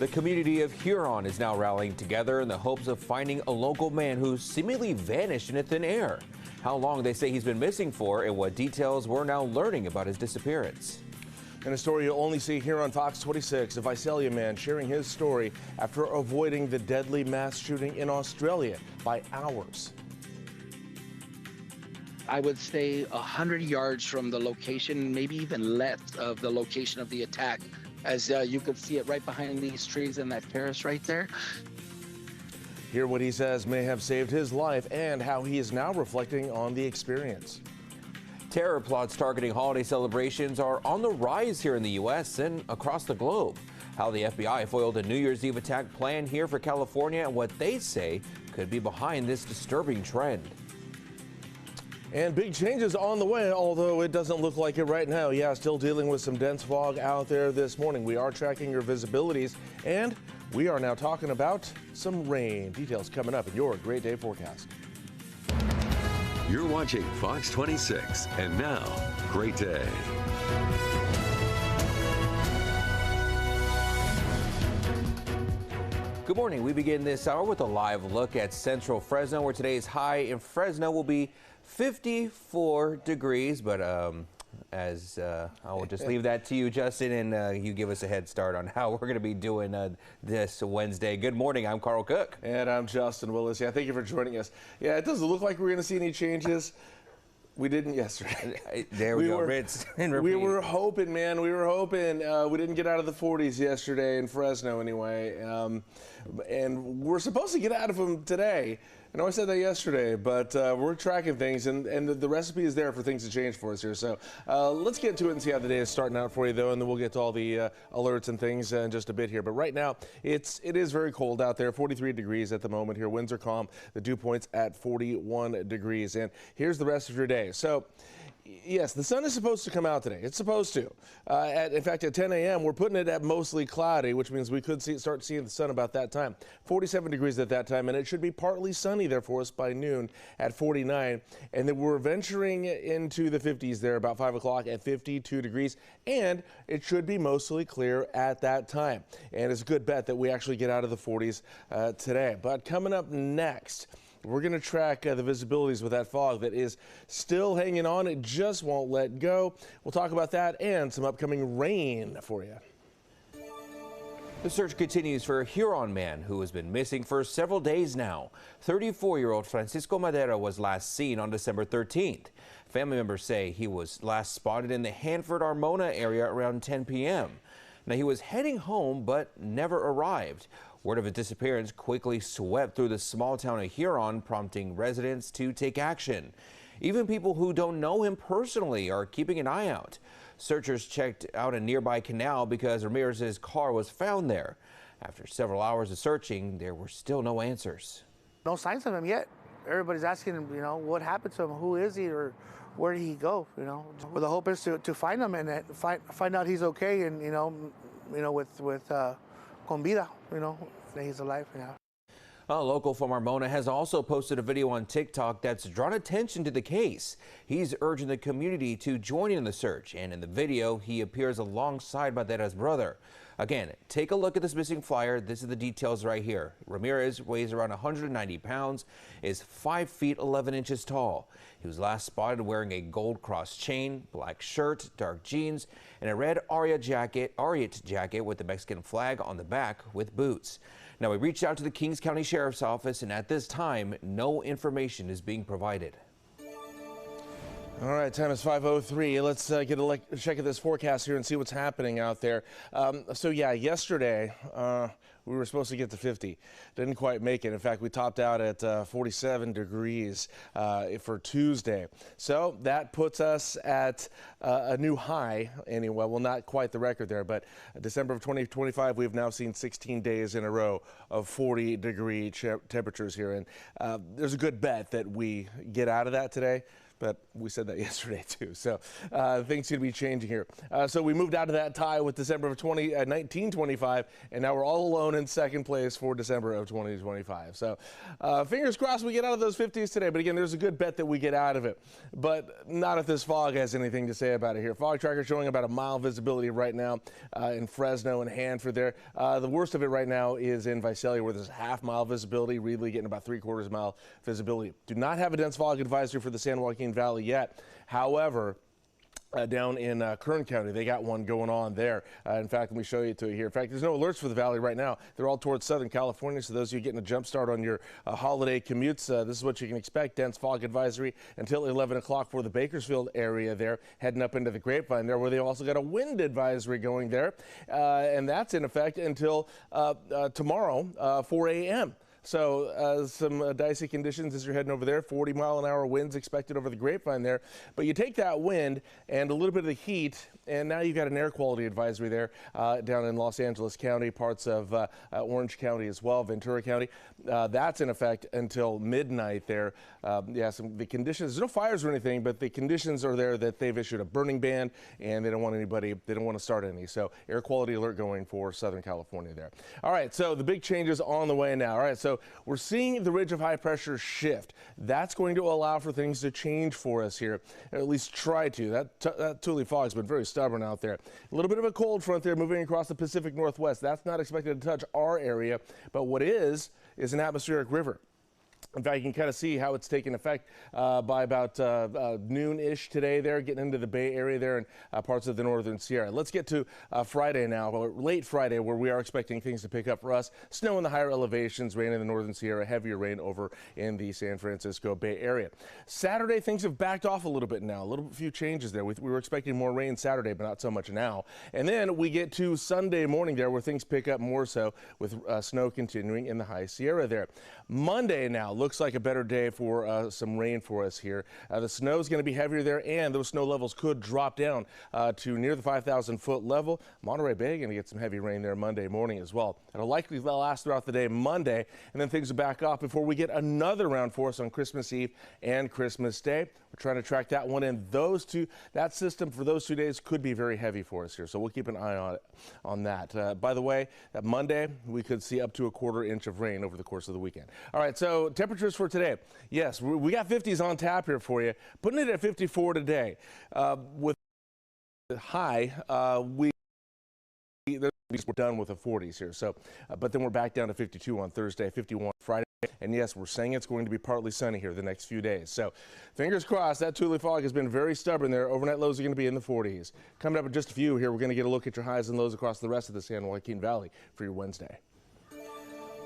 The community of Huron is now rallying together in the hopes of finding a local man who seemingly vanished in thin air. How long they say he's been missing for and what details we're now learning about his disappearance. And a story you'll only see here on Fox 26, a Visalia man sharing his story after avoiding the deadly mass shooting in Australia by hours. I would stay 100 yards from the location, maybe even less of the location of the attack, as you could see it right behind these trees in that terrace right there. Hear what he says may have saved his life and how he is now reflecting on the experience. Terror plots targeting holiday celebrations are on the rise here in the U.S. and across the globe. How the FBI foiled a New Year's Eve attack plan here for California and what they say could be behind this disturbing trend. And big changes on the way, although it doesn't look like it right now. Yeah, still dealing with some dense fog out there this morning. We are tracking your visibilities, and we are now talking about some rain. Details coming up in your Great Day forecast. You're watching Fox 26, and now, Great Day. Good morning. We begin this hour with a live look at central Fresno, where today's high in Fresno will be 54 degrees, but I will just leave that to you, Justin, and you give us a head start on how we're going to be doing this Wednesday. Good morning. I'm Carl Cook. And I'm Justin Willis. Yeah, thank you for joining us. Yeah, it doesn't look like we're going to see any changes. We didn't yesterday. There we go. Rinse and repeat. We were hoping, man. We were hoping. We didn't get out of the 40s yesterday in Fresno anyway. And we're supposed to get out of them today. I know I said that yesterday, but we're tracking things, and the recipe is there for things to change for us here. So let's get to it and see how the day is starting out for you, though, and then we'll get to all the alerts and things in just a bit here. But right now, it is very cold out there, 43 degrees at the moment here. Winds are calm. The dew point's at 41 degrees. And here's the rest of your day. So, yes, the sun is supposed to come out today. It's supposed to. In fact, at 10 a.m., we're putting it at mostly cloudy, which means we could start seeing the sun about that time. 47 degrees at that time, and it should be partly sunny there for us by noon at 49. And then we're venturing into the 50s there about 5 o'clock at 52 degrees, and it should be mostly clear at that time. And it's a good bet that we actually get out of the 40s today. But coming up next, we're going to track the visibilities with that fog that is still hanging on. It just won't let go. We'll talk about that and some upcoming rain for you. The search continues for a Huron man who has been missing for several days now. 34-year-old Francisco Madera was last seen on December 13th. Family members say he was last spotted in the Hanford-Armona area around 10 p.m. Now, he was heading home but never arrived. Word of his disappearance quickly swept through the small town of Huron, prompting residents to take action. Even people who don't know him personally are keeping an eye out. Searchers checked out a nearby canal because Ramirez's car was found there. After several hours of searching, there were still no answers. No signs of him yet. Everybody's asking him, what happened to him? Who is he? Or where did he go? Well, the hope is to find him and find out he's okay and, with con vida, that he's alive. Yeah. A local from Armona has also posted a video on TikTok that's drawn attention to the case. He's urging the community to join in the search, and in the video, he appears alongside Madera's brother. Again, take a look at this missing flyer. This is the details right here. Ramirez weighs around 190 pounds, is 5 feet 11 inches tall. He was last spotted wearing a gold cross chain, black shirt, dark jeans, and a red Ariat jacket with the Mexican flag on the back with boots. Now, we reached out to the Kings County Sheriff's Office, and at this time, no information is being provided. All right, time is 5:03. Let's get a check at this forecast here and see what's happening out there. So yeah, yesterday we were supposed to get to 50. Didn't quite make it. In fact, we topped out at 47 degrees for Tuesday. So that puts us at a new high anyway. Well, not quite the record there, but December of 2025, we've now seen 16 days in a row of 40-degree temperatures here. And there's a good bet that we get out of that today. but we said that yesterday too. So things seem to be changing here. So we moved out of that tie with December of 1925, and now we're all alone in second place for December of 2025. So fingers crossed we get out of those 50s today. But again, there's a good bet that we get out of it, but not if this fog has anything to say about it here. Fog tracker showing about a mile visibility right now in Fresno and Hanford there. The worst of it right now is in Visalia, where there's a half-mile visibility. Reedley getting about 3/4 mile visibility. Do not have a dense fog advisory for the San Joaquin Valley yet. However, down in Kern County, they got one going on there. In fact, let me show you to it here. In fact, there's no alerts for the valley right now. They're all towards Southern California, so those of you getting a jump start on your holiday commutes, this is what you can expect. Dense fog advisory until 11 o'clock for the Bakersfield area there, heading up into the Grapevine there, where they also got a wind advisory going there, and that's in effect until tomorrow, 4 a.m. So some dicey conditions as you're heading over there. 40-mile-an-hour winds expected over the Grapevine there. But you take that wind and a little bit of the heat, and now you've got an air quality advisory there down in Los Angeles County, parts of Orange County as well, Ventura County. That's in effect until midnight there. The conditions, there's no fires or anything, but the conditions are there that they've issued a burning ban, and they don't want to start any. So air quality alert going for Southern California there. All right, so the big changes on the way now. All right, so we're seeing the ridge of high pressure shift. That's going to allow for things to change for us here, or at least try to. That Thule fog's been very stubborn out there. A little bit of a cold front there moving across the Pacific Northwest. That's not expected to touch our area, but what is an atmospheric river. In fact, you can kind of see how it's taking effect by about noon-ish today there, getting into the Bay Area there and parts of the northern Sierra. Let's get to Friday now, or late Friday, where we are expecting things to pick up for us. Snow in the higher elevations, rain in the northern Sierra, heavier rain over in the San Francisco Bay Area. Saturday, things have backed off a little bit now. A few changes there. We were expecting more rain Saturday, but not so much now. And then we get to Sunday morning there, where things pick up more so with snow continuing in the high Sierra there. Monday now looks like a better day for some rain for us here. The snow is going to be heavier there, and those snow levels could drop down to near the 5,000-foot level. Monterey Bay going to get some heavy rain there Monday morning as well. It'll likely last throughout the day Monday, and then things will back off before we get another round for us on Christmas Eve and Christmas Day. We're trying to track that one in. That system for those 2 days could be very heavy for us here, so we'll keep an eye on that. By the way, that Monday, we could see up to a 1/4 inch of rain over the course of the weekend. All right, so temperatures for today. Yes, we got 50s on tap here for you. Putting it at 54 today. With the high, we're done with the 40s here. So, but then we're back down to 52 on Thursday, 51 Friday. And yes, we're saying it's going to be partly sunny here the next few days. So fingers crossed. That Thule fog has been very stubborn there. Overnight lows are going to be in the 40s. Coming up in just a few here, we're going to get a look at your highs and lows across the rest of the San Joaquin Valley for your Wednesday.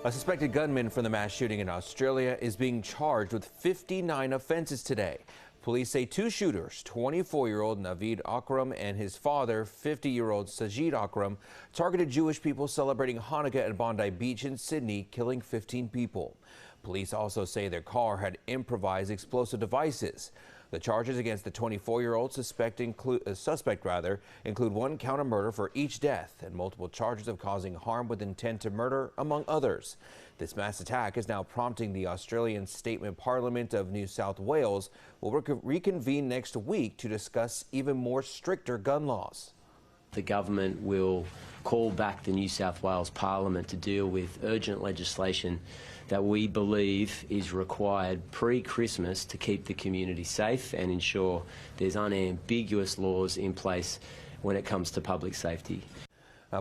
A suspected gunman from the mass shooting in Australia is being charged with 59 offenses today. Police say 2 shooters, 24-year-old Naveed Akram and his father, 50-year-old Sajid Akram, targeted Jewish people celebrating Hanukkah at Bondi Beach in Sydney, killing 15 people. Police also say their car had improvised explosive devices. The charges against the 24-year-old suspect include 1 count of murder for each death and multiple charges of causing harm with intent to murder, among others. This mass attack is now prompting the Australian Statement Parliament of New South Wales will reconvene next week to discuss even more stricter gun laws. The government will call back the New South Wales Parliament to deal with urgent legislation that we believe is required pre-Christmas to keep the community safe and ensure there's unambiguous laws in place when it comes to public safety.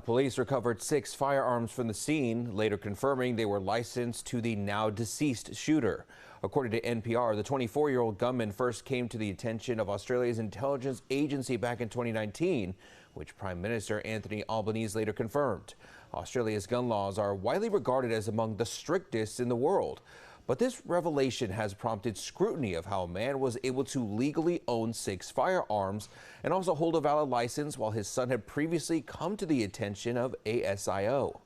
Police recovered 6 firearms from the scene, later confirming they were licensed to the now deceased shooter. According to NPR, the 24-year-old gunman first came to the attention of Australia's intelligence agency back in 2019, which Prime Minister Anthony Albanese later confirmed. Australia's gun laws are widely regarded as among the strictest in the world. But this revelation has prompted scrutiny of how a man was able to legally own 6 firearms and also hold a valid license while his son had previously come to the attention of ASIO.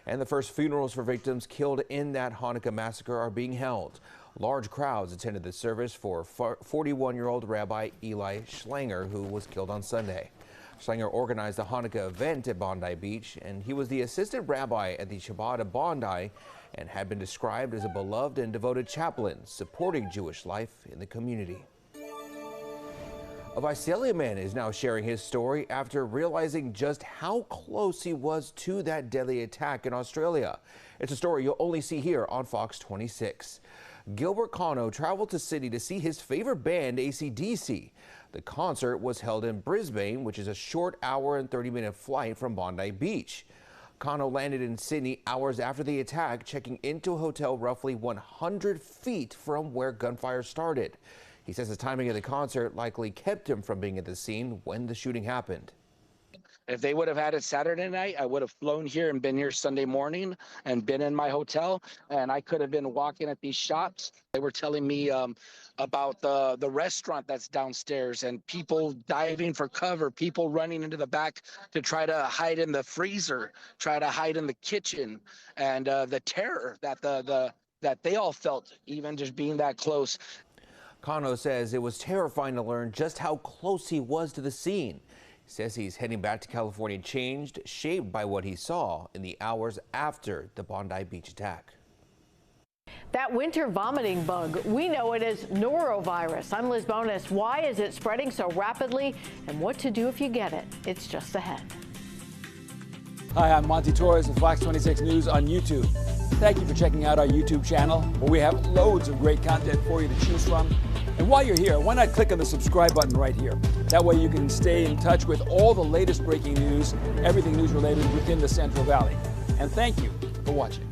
And the first funerals for victims killed in that Hanukkah massacre are being held. Large crowds attended the service for 41-year-old Rabbi Eli Schlanger, who was killed on Sunday. Schlanger organized the Hanukkah event at Bondi Beach, and he was the assistant rabbi at the Shabbat of Bondi and had been described as a beloved and devoted chaplain supporting Jewish life in the community. A Visalia man is now sharing his story after realizing just how close he was to that deadly attack in Australia. It's a story you'll only see here on Fox 26. Gilbert Cano traveled to Sydney to see his favorite band, AC/DC. The concert was held in Brisbane, which is a short hour and 30-minute flight from Bondi Beach. Cano landed in Sydney hours after the attack, checking into a hotel roughly 100 feet from where gunfire started. He says the timing of the concert likely kept him from being at the scene when the shooting happened. If they would have had it Saturday night, I would have flown here and been here Sunday morning and been in my hotel, and I could have been walking at these shops. They were telling me about the restaurant that's downstairs and people diving for cover, people running into the back to try to hide in the freezer, try to hide in the kitchen, and the terror that that they all felt, even just being that close. Cano says it was terrifying to learn just how close he was to the scene. He says he's heading back to California changed, shaped by what he saw in the hours after the Bondi Beach attack. That winter vomiting bug, we know it as norovirus. I'm Liz Bonus. Why is it spreading so rapidly, and what to do if you get it? It's just ahead. Hi, I'm Monty Torres of Fox 26 News on YouTube. Thank you for checking out our YouTube channel, where we have loads of great content for you to choose from. And while you're here, why not click on the subscribe button right here? That way you can stay in touch with all the latest breaking news, everything news related within the Central Valley. And thank you for watching.